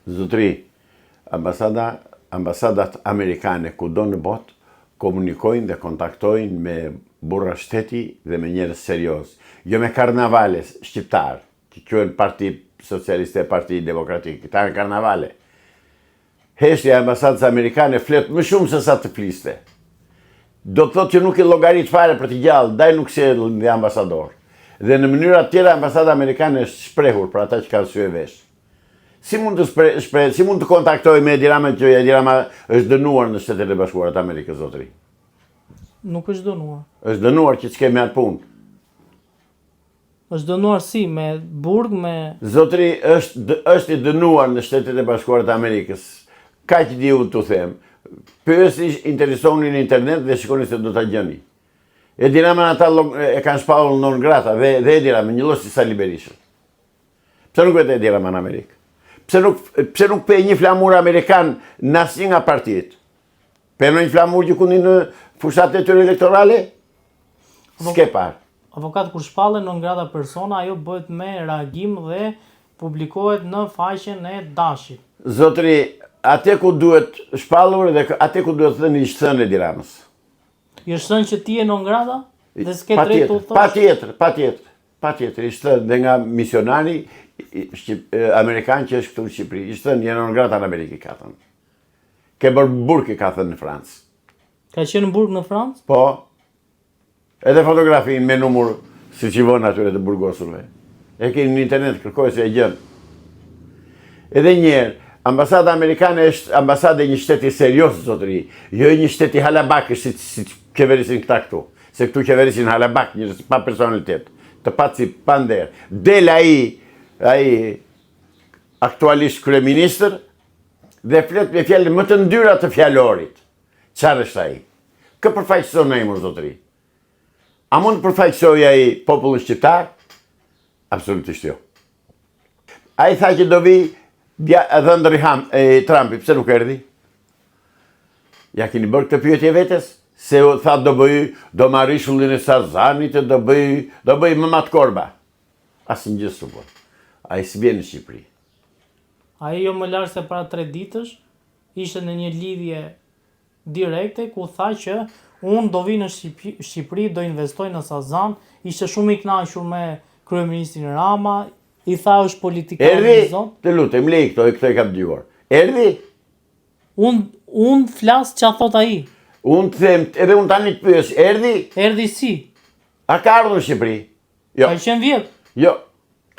Zotri, ambasadat amerikane kudo në botë komunikojnë dhe kontaktojnë me burra shteti dhe me njerëz serioz. Jo me karnavale shqiptar, që quhen Parti Socialiste e Parti Demokratik. Këta në karnavale. Heshtja e ambasadës amerikane flet më shumë se sa të fliste. Do të thotë që nuk i llogarit fare për të gjallë, daj nuk sjell dhe ambasador. Dhe në mënyra të tjera ambasada amerikane është shprehur për ata që kanë sy e vesh. Si mund të kontaktoj me Edi Rama që Edi Rama është dënuar në Shtetet e Bashkuara të Amerikës, zotri? Nuk është dënuar. Është dënuar që s'ke me atë punë. Është dënuar si, me burg, me... Zotri, është i dënuar në Shtetet e Bashkuara të Amerikës. Ka që di unë të them. Pyesni, interesoni në internet dhe shikoni se do ta gjeni. Edi Rama ata e kanë shpallur non grata dhe Edi Rama njëllos si Sali Berishën. Pse nuk vetë Edi Rama në Amerikë? Pse nuk pe një flamur amerikan në asnjë nga partitë? Pe një flamur që kundi në fushatet e tyre elektorale? S'ke parë. Avokat, kur shpallen non grata persona, ajo bëhet me reagim dhe publikohet në faqen e Dashit. Zotri, atë ku duhet shpallur dhe atë ku duhet thënë ishtë thënë Edi Ramës. I është thënë që ti je non grata? Dhe s'ke drejt të thosh? Patjetër, ishtë thënë dhe nga misionari amerikan që është këtu në Shqipëri. Ishtë thënë je non grata në Amerikë, ka thënë. Ke bërë burg, ka thënë në Francë. Ka qenë në burg në Francë? Po. Edhe fotografin me numër si që vënë atyre të burgosurve. E keni në internet, kërkoj se e gjënë. Edhe njerë, ambasada amerikane është ambasada e një shteti serios, zotëri. Jo një shteti halabak, si qeverisin këta këtu. Se këtu qeverisin halabak, njërës pa personalitet. Të paci pander. Del ai aktualisht kryeministër dhe flet me fjallë më të ndyra të fjallorit. Qarë është ai? Kë përfaqëson ai, mor zotëri? A mund të përfaqësoj ai popullin shqiptar? Absolutisht jo. Ai tha që do vi dhëndëri Trumpi, pse nuk erdhi? Ja keni bërë këtë pyetje vetes? Se tha do marrë ishullin e Sarzanit, do bëj më matë korba. Asë një gjë s'u bë. Ai s'vjen në Shqipëri. Ai jo më larë se para 3 ditësh, ishte në një lidhje direkte, ku tha që unë do vi në Shqipëri, do investoj në Sazan, ishte shumë i kënaqur me kryeministrin Rama, i tha është politikan i zot. Të lutem, lej këto e kam dëgjuar. Erdhi? Unë flas ç'a thot ai. Unë të them, edhe unë tani të pyes, erdhi? Erdhi si? A ka ardhur në Shqipëri? Jo. Ka qenë vjet? Jo.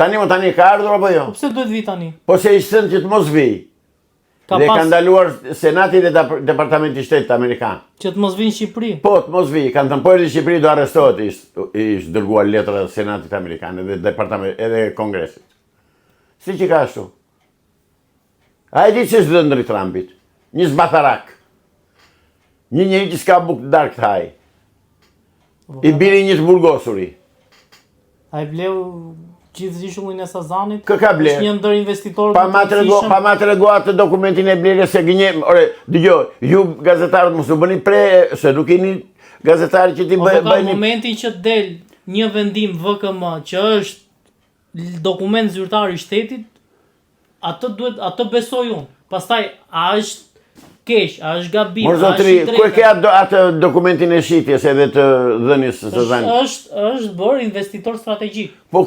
Tani ka ardhur apo jo? Po pse duhet vi tani? Po se ishte thënë që të mos vi. Dhe ka ndaluar Senati dhe Departamenti i Shtetit Amerikan. Që të mos vi në Shqipëri? Po, të mos vi. Kanë thënë po erdhi në Shqipëri do arrestohet, ishte dërguar letra Senatit Amerikan edhe Kongresit. Si që ka ashtu? A e di që është dhëndri Trumpit? Një zbatharak. Një njëri që s'ka bukë të darkë të haj. I biri një të burgosuri. A i bleu gjithë ishullin e Sazanit? Kë ka ble? Është një ndër investitorët Pa ma të regu atë dokumentin e blerje se gënjem. Ore, dëgjoj, ju gazetarët mos u bëni pre, se nuk jeni gazetarë që ti bëjni... Në momentin që del një vendim VKM që është dokument zyrtar i shtetit, atë besoj unë. Pastaj, a është keq, a është gabim, a është i drejtë. Ku e ke atë dokumentin e shitjes edhe të dhënies së Sazanit? Është bërë investitor strategjik. Po,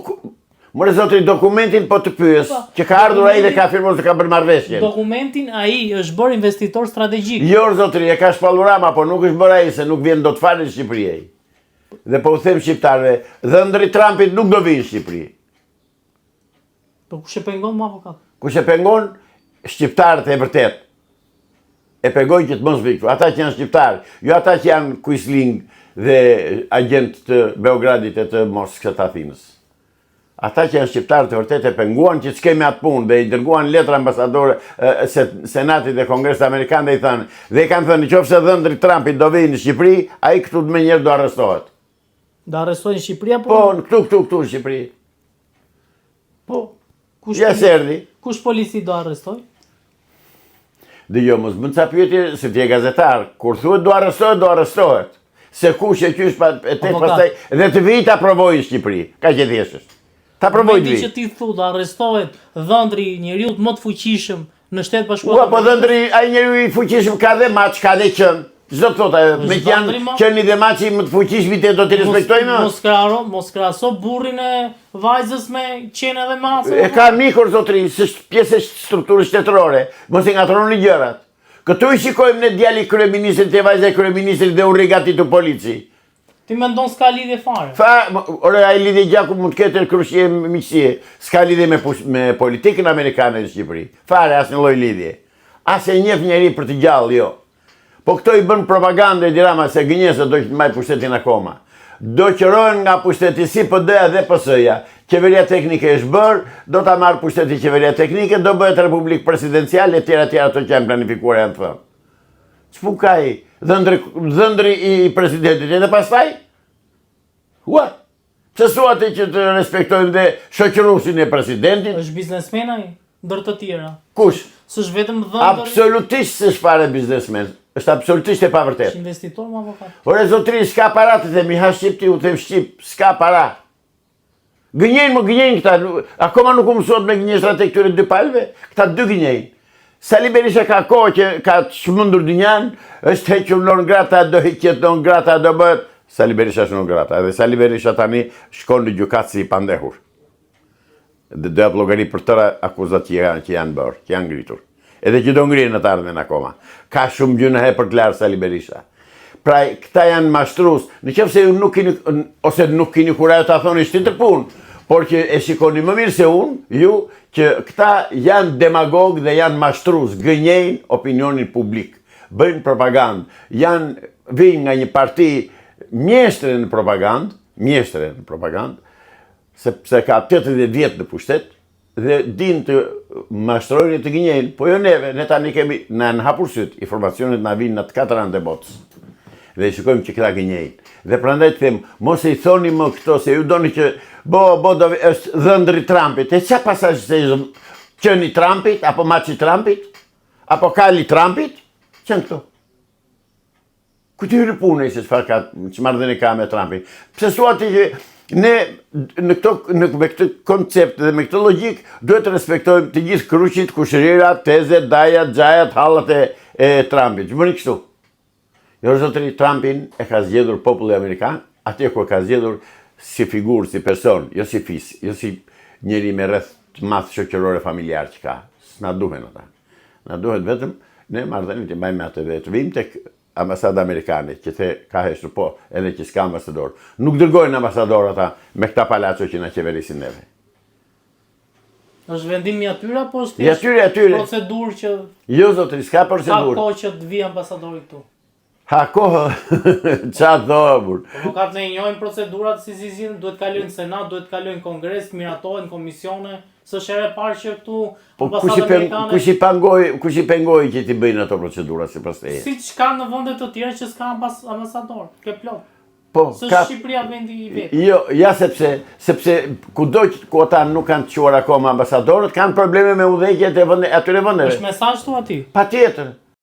mërë zotri, dokumentin po të pyes, që ka ardhur ai dhe ka firmuar se ka bërë marrëveshje. Dokumentin ai është bërë investitor strategjik. Jo, zotri, e ka shpallur Rama, po nuk është bërë ai, se nuk vjen dot fare në Shqipëri ai. Dhe po u them shqiptarëve, dhëndri Trumpit nuk do vi në Shqipëri. Po kush e pengon më avokat? Kush e pengon? Shqiptarët e vërtet. E pegojnë që të mos vi këtu. Ata që janë shqiptarë, jo ata që janë Quisling dhe agent të Beogradit e të Moskës të Athinës. Ata që janë shqiptarë të vërtet e penguan që s'kemi atë punë dhe i dërguan letra ambasadore Senatit dhe Kongresit Amerikan dhe i thënë, dhe i kanë thënë nëse dhëndri Trumpit do vi në Shqipëri, ai këtu me njerë do arrestohet. Do arrestohet në Shqipëri apo? Po, këtu në Shqipëri. Po, kush polici do arrestoj? Dhe jo, mos bënd ca pyetje, se ti je gazetar, kur thuhet do arrestohet. Se kush e qysh pastaj dhe të vijë ta provojë në Shqipëri. Ka që thjesht. Ta provojë të vijë. Që ti thu do arrestohet dhëndri njeriu më të fuqishëm në Shtetet Bashkuara. Po dhëndri, ai njeriu i fuqishëm ka dhe maç, ka dhe qen. Çdo të thotë, me që janë qeni dhe maçi më të fuqishëm te do t'i respektojmë. Mos krahaso burrin e vajzës me qenë dhe macën. E ka mikur zotri, s'është pjesë e strukturës shtetërore. Mos e ngatroni gjërat. Këtu i shikojmë ne djali kryeministrit te vajza e kryeministrit dhe u rregati tu polici. Ti mendon s'ka lidhje fare? Ore ai lidhje gjaku mund të ketë krushje miqësie, s'ka lidhje me politikën amerikane në Shqipëri. Fare asnjë lloj lidhje. As e njeh njeri për të gjallë, jo. Po këto i bën propagandë Edi Rama se gënjesë do të mbaj pushtetin akoma. Do qërohen nga pushteti si PD-ja dhe PS-ja. Qeveria teknike është bërë, do ta marrë pushteti qeveria teknike, do bëhet republikë presidenciale e tjera ato që janë planifikuar janë thënë. Ç'pun ka ai? Dhëndri i presidentit edhe pastaj? Ua? Pse thua ti që të respektojmë dhe shoqëruesin e presidentit? Është biznesmen ai, ndër të tjera. Kush? S'është vetëm dhëndër. Absolutisht s'është fare biznesmen. Është absolutisht e pavërtet. Është investitor më avokat. Ore zotri, s'ka para të themi, ha Shqip ti u them Shqip, s'ka para. Gënjejnë këta, akoma nuk u mësot me gënjeshtra të këtyre dy palve, këta dy gënjejnë. Sali Berisha ka kohë që ka shmëndur dynjan, është hequr non grata, do heqet non grata, do bëhet. Sali Berisha është non grata, edhe Sali Berisha tani shkon në gjykatë si i pandehur. Dhe do jap llogari për tëra akuzat që janë bërë, që janë ngritur. Edhe që do ngrihen në të ardhmen akoma. Ka shumë gjëna për të larë Sali Berisha. Pra, këta janë mashtrues, nëse ju nuk keni ose nuk keni kurajë ta thoni tjetër punë, por që e shikoni më mirë se unë, ju që këta janë demagog dhe janë mashtrues, gënjejnë opinionin publik, bëjnë propagandë, vijnë nga një parti mjeshtre në propagandë, sepse ka 80 vjet në pushtet dhe din të mashtrojnë të gënjejnë, po jo neve, ne tani kemi në hapur syt, informacionet na vinë në të katër anë të botës. Dhe shikojmë që këta gënjejnë. Dhe prandaj të them, mos e i thoni më këto se ju doni që është dhëndri Trumpit. E çfarë pasazh se qeni Trumpit apo maçi Trumpit? Apo kali Trumpit? Çan këto? Ku ti hyr punën se çfarë ka, ç'marrëdhënie ka me Trumpin? Pse thua ti që ne me këtë koncept dhe me këtë logjik duhet të respektojmë të gjithë kruqit, kushërirat, tezet, dajat, xhajat, hallat e Trumpit. Bëni kështu. Jo zotri, Trumpin e ka zgjedhur populli amerikan, atje ku e ka zgjedhur si figurë, si person, jo si fis, jo si njeri me rreth të madh shoqërore familjar që ka. S'na duhen ata. Na duhet vetëm ne marrëdhënie të mbajmë atë dhe të vim tek ambasada amerikane, që the ka heshtur po, edhe që s'ka ambasador. Nuk dërgojnë ambasador ata me këta palaco që na qeverisin neve. Është vendim i atyre apo është atyre. Procedurë që jo zotri, s'ka procedurë. Ka kohë që të vi ambasadori këtu. Ha kohë, çfarë thobur. Avokat ne njohim procedurat si zgjidhin, duhet kalojnë Senat, duhet kalojnë Kongres, miratohen komisione, s'është herë e parë që këtu ambasadat amerikane. Kush i pengoi që ti bëjnë ato procedura sipas teje? Siç ka në vende të tjera që s'ka ambasador, ke plot. Po, s'është Shqipëria vendi i vet. Jo, ja sepse kudo ku ata nuk kanë çuar akoma ambasadorët, kanë probleme me udhëheqjet e atyre vendeve. Është mesazh tu aty. Patjetër.